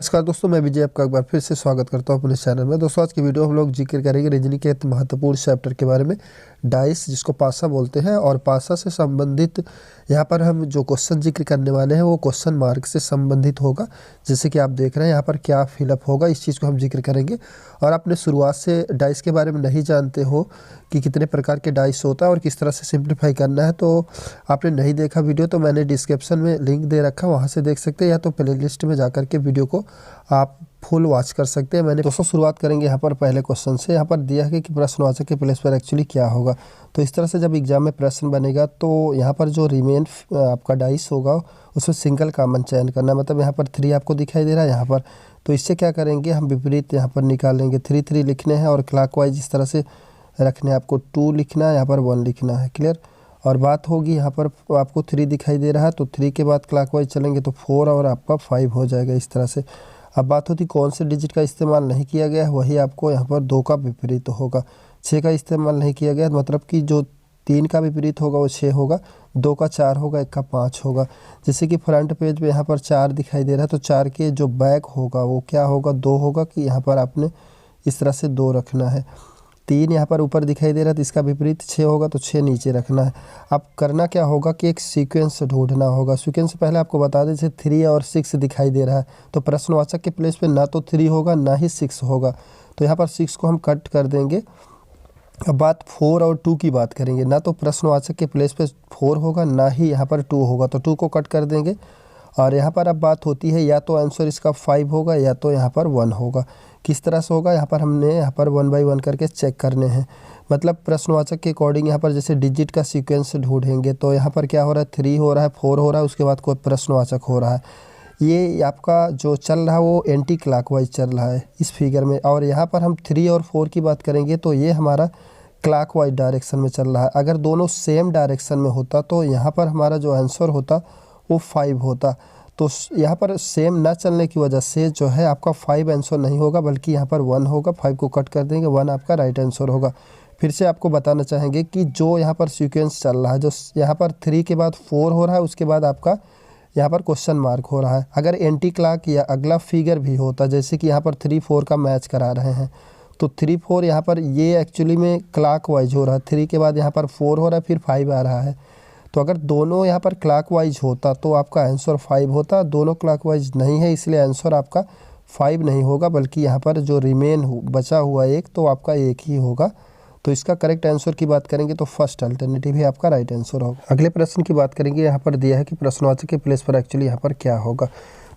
नमस्कार दोस्तों, मैं विजय आपका एक बार फिर से स्वागत करता हूं अपने चैनल में। दोस्तों आज की वीडियो हम लोग जिक्र करेंगे रीजनिंग के एक महत्वपूर्ण चैप्टर के बारे में, डाइस, जिसको पासा बोलते हैं। और पासा से संबंधित यहाँ पर हम जो क्वेश्चन जिक्र करने वाले हैं वो क्वेश्चन मार्क से संबंधित होगा। जैसे कि आप देख रहे हैं यहाँ पर क्या फिलअप होगा, इस चीज़ को हम जिक्र करेंगे। और आपने शुरुआत से डाइस के बारे में नहीं जानते हो कि कितने प्रकार के डाइस होता है और किस तरह से सिंप्लीफाई करना है, तो आपने नहीं देखा वीडियो तो मैंने डिस्क्रिप्शन में लिंक दे रखा, वहाँ से देख सकते हैं, या तो प्ले लिस्ट में जा करके वीडियो को आप फुल वॉच कर सकते हैं। मैंने दोस्तों शुरुआत करेंगे यहाँ पर पहले क्वेश्चन से। यहाँ पर दिया है कि प्रश्नवाचक के प्लेस पर एक्चुअली क्या होगा। तो इस तरह से जब एग्जाम में प्रश्न बनेगा तो यहाँ पर जो रिमेन आपका डाइस होगा उसमें सिंगल कॉमन चयन करना है। मतलब यहाँ पर 3 आपको दिखाई दे रहा है यहाँ पर, तो इससे क्या करेंगे, हम विपरीत यहाँ पर निकालेंगे। 3 लिखने हैं और क्लॉकवाइज इस तरह से रखने हैं। आपको 2 लिखना है, यहाँ पर 1 लिखना है। क्लियर। और बात होगी यहाँ पर आपको 3 दिखाई दे रहा है, तो 3 के बाद क्लॉकवाइज चलेंगे तो 4 और आपका 5 हो जाएगा इस तरह से। अब बात होती कौन से डिजिट का इस्तेमाल नहीं किया गया है, वही आपको यहाँ पर 2 का विपरीत होगा। 6 का इस्तेमाल नहीं किया गया, मतलब कि जो 3 का विपरीत होगा वो 6 होगा, 2 का 4 होगा, 1 का 5 होगा। जैसे कि फ्रंट पेज पे यहाँ पर 4 दिखाई दे रहा है, तो 4 के जो बैक होगा वो क्या होगा, 2 होगा। कि यहाँ पर आपने इस तरह से 2 रखना है। 3 यहाँ पर ऊपर दिखाई दे रहा है, तो इसका विपरीत 6 होगा, तो 6 नीचे रखना है। अब करना क्या होगा कि एक सीक्वेंस ढूंढना होगा। सीक्वेंस से पहले आपको बता दें, जैसे 3 और 6 दिखाई दे रहा है, तो प्रश्नवाचक के प्लेस पे ना तो 3 होगा ना ही 6 होगा, तो यहाँ पर 6 को हम कट कर देंगे। अब बात 4 और 2 की बात करेंगे। ना तो प्रश्नवाचक के प्लेस पे 4 होगा ना ही यहाँ पर 2 होगा, तो 2 को कट कर देंगे। और यहाँ पर अब बात होती है या तो आंसर इसका 5 होगा या तो यहाँ पर 1 होगा। किस तरह से होगा, यहाँ पर हमने यहाँ पर 1 बाई 1 करके चेक करने हैं। मतलब प्रश्नवाचक के अकॉर्डिंग यहाँ पर जैसे डिजिट का सीक्वेंस ढूंढेंगे, तो यहाँ पर क्या हो रहा है, 3 हो रहा है, 4 हो रहा है, उसके बाद कोई प्रश्नवाचक हो रहा है। ये आपका जो चल रहा है वो एंटी क्लॉकवाइज चल रहा है इस फिगर में। और यहाँ पर हम 3 और 4 की बात करेंगे तो ये हमारा क्लॉकवाइज डायरेक्शन में चल रहा है। अगर दोनों सेम डायरेक्शन में होता तो यहाँ पर हमारा जो आंसर होता वो 5 होता। तो यहाँ पर सेम ना चलने की वजह से जो है आपका 5 आंसर नहीं होगा, बल्कि यहाँ पर 1 होगा। 5 को कट कर देंगे, 1 आपका राइट आंसर होगा। फिर से आपको बताना चाहेंगे कि जो यहाँ पर सीक्वेंस चल रहा है, जो यहाँ पर 3 के बाद 4 हो रहा है, उसके बाद आपका यहाँ पर क्वेश्चन मार्क हो रहा है। अगर एंटी क्लॉक या अगला फिगर भी होता, जैसे कि यहाँ पर 3 4 का मैच करा रहे हैं, तो 3 4 यहाँ पर ये एक्चुअली में क्लॉक वाइज हो रहा है। 3 के बाद यहाँ पर 4 हो रहा है, फिर 5 आ रहा है। तो अगर दोनों यहाँ पर क्लॉकवाइज होता तो आपका आंसर 5 होता। दोनों क्लॉकवाइज नहीं है, इसलिए आंसर आपका 5 नहीं होगा, बल्कि यहाँ पर जो रिमेन बचा हुआ एक, तो आपका 1 ही होगा। तो इसका करेक्ट आंसर की बात करेंगे तो फर्स्ट अल्टरनेटिव ही आपका राइट आंसर होगा। अगले प्रश्न की बात करेंगे। यहाँ पर दिया है कि प्रश्नवाचक के प्लेस पर एक्चुअली यहाँ पर क्या होगा।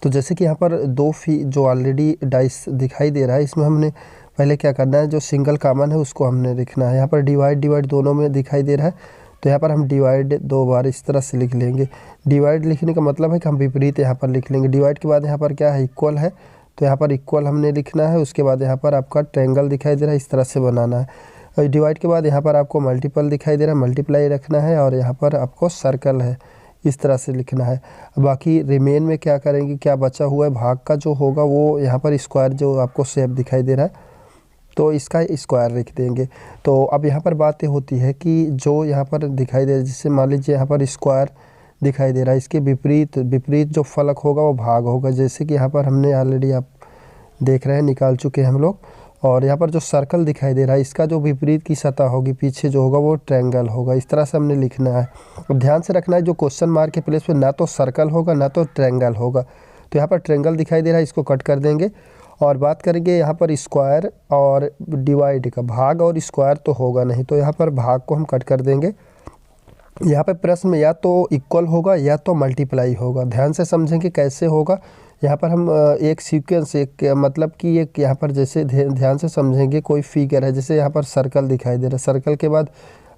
तो जैसे कि यहाँ पर 2 जो ऑलरेडी डाइस दिखाई दे रहा है, इसमें हमने पहले क्या करना है, जो सिंगल कॉमन है उसको हमने लिखना है। यहाँ पर डिवाइड दोनों में दिखाई दे रहा है, तो यहाँ पर हम डिवाइड 2 बार इस तरह से लिख लेंगे। डिवाइड लिखने का मतलब है कि हम विपरीत यहाँ पर लिख लेंगे। डिवाइड के बाद यहाँ पर क्या है, इक्वल है, तो यहाँ पर इक्वल हमने लिखना है। उसके बाद यहाँ पर आपका ट्रायंगल दिखाई दे रहा है, इस तरह से बनाना है। और डिवाइड के बाद यहाँ पर आपको मल्टीपल दिखाई दे रहा है, मल्टीप्लाई रखना है। और यहाँ पर आपको सर्कल है, इस तरह से लिखना है। बाकी रिमेन में क्या करेंगे, क्या बचा हुआ है भाग का जो होगा, वो यहाँ पर स्क्वायर जो आपको शेप दिखाई दे रहा है, तो इसका स्क्वायर लिख देंगे। तो अब यहाँ पर बातें होती है कि जो यहाँ पर दिखाई दे रहा है, जिससे मान लीजिए यहाँ पर स्क्वायर दिखाई दे रहा है, इसके विपरीत जो फलक होगा वो भाग होगा। जैसे कि यहाँ पर हमने ऑलरेडी आप देख रहे हैं, निकाल चुके हैं हम लोग। और यहाँ पर जो सर्कल दिखाई दे रहा है, इसका जो विपरीत की सतह होगी, पीछे जो होगा वो ट्रायंगल होगा। इस तरह से हमने लिखना है। अब ध्यान से रखना है, जो क्वेश्चन मार्क के प्लेस पे ना तो सर्कल होगा ना तो ट्रायंगल होगा। तो यहाँ पर ट्रायंगल दिखाई दे रहा है, इसको कट कर देंगे। और बात करेंगे यहाँ पर स्क्वायर और डिवाइड का, भाग और स्क्वायर तो होगा नहीं, तो यहाँ पर भाग को हम कट कर देंगे। यहाँ पर प्रश्न में या तो इक्वल होगा या तो मल्टीप्लाई होगा। ध्यान से समझेंगे कैसे होगा। यहाँ पर हम एक सीक्वेंस, एक मतलब कि एक यहाँ पर जैसे ध्यान से समझेंगे, कोई फिगर है, जैसे यहाँ पर सर्कल दिखाई दे रहा है, सर्कल के बाद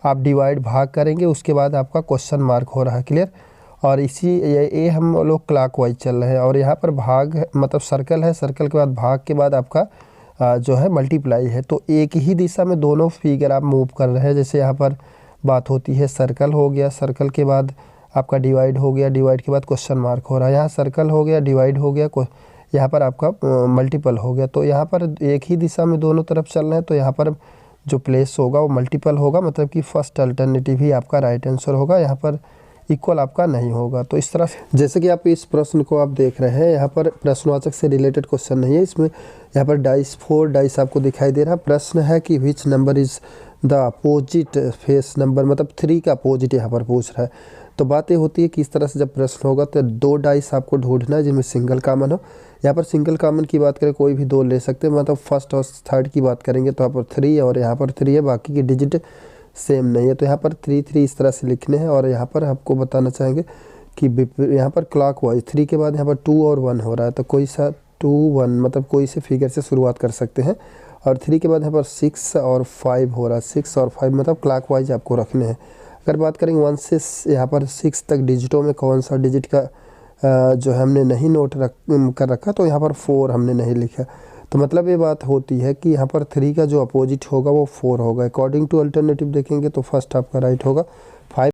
आप डिवाइड भाग करेंगे, उसके बाद आपका क्वेश्चन मार्क हो रहा है। क्लियर। और इसी ये हम लोग क्लॉकवाइज चल रहे हैं। और यहाँ पर भाग मतलब सर्कल है, सर्कल के बाद भाग के बाद आपका जो है मल्टीप्लाई है। तो एक ही दिशा में दोनों फिगर आप मूव कर रहे हैं। जैसे यहाँ पर बात होती है, सर्कल हो गया, सर्कल के बाद आपका डिवाइड हो गया, डिवाइड के बाद क्वेश्चन मार्क हो रहा है। यहाँ सर्कल हो गया, डिवाइड हो गया, यहाँ पर आपका मल्टीपल हो गया। तो यहाँ पर एक ही दिशा में दोनों तरफ चल रहे हैं, तो यहाँ पर जो प्लेस होगा वो मल्टीपल होगा, मतलब कि फर्स्ट अल्टरनेटिव ही आपका राइट आंसर होगा। यहाँ पर इक्वल आपका नहीं होगा। तो इस तरह से जैसे कि आप इस प्रश्न को आप देख रहे हैं, यहाँ पर प्रश्नवाचक से रिलेटेड क्वेश्चन नहीं है इसमें। यहाँ पर डाइस 4 डाइस आपको दिखाई दे रहा है। प्रश्न है कि which number is the opposite face number, मतलब 3 का अपोजिट यहाँ पर पूछ रहा है। तो बात ये होती है कि इस तरह से जब प्रश्न होगा तो 2 डाइस आपको ढूंढना है जिनमें सिंगल कॉमन हो। यहाँ पर सिंगल कॉमन की बात करें कोई भी 2 ले सकते हैं, मतलब फर्स्ट और थर्ड की बात करेंगे तो यहाँ पर 3 और यहाँ पर 3 है, बाकी की डिजिट सेम नहीं है। तो यहाँ पर 3 3 इस तरह से लिखने हैं। और यहाँ पर आपको बताना चाहेंगे कि यहाँ पर क्लॉक वाइज 3 के बाद यहाँ पर 2 और 1 हो रहा है, तो कोई सा 2 1 मतलब कोई से फिगर से शुरुआत कर सकते हैं। और 3 के बाद यहाँ पर 6 और 5 हो रहा है, 6 और 5 मतलब क्लॉक वाइज आपको रखने हैं। अगर बात करेंगे 1 से यहाँ पर 6 तक डिजिटों में कौन सा डिजिट का जो हमने नहीं नोट कर रखा, तो यहाँ पर 4 हमने नहीं लिखा। तो मतलब ये बात होती है कि यहाँ पर 3 का जो अपोजिट होगा वो 4 होगा। अकॉर्डिंग टू अल्टरनेटिव देखेंगे तो फर्स्ट आपका राइट होगा।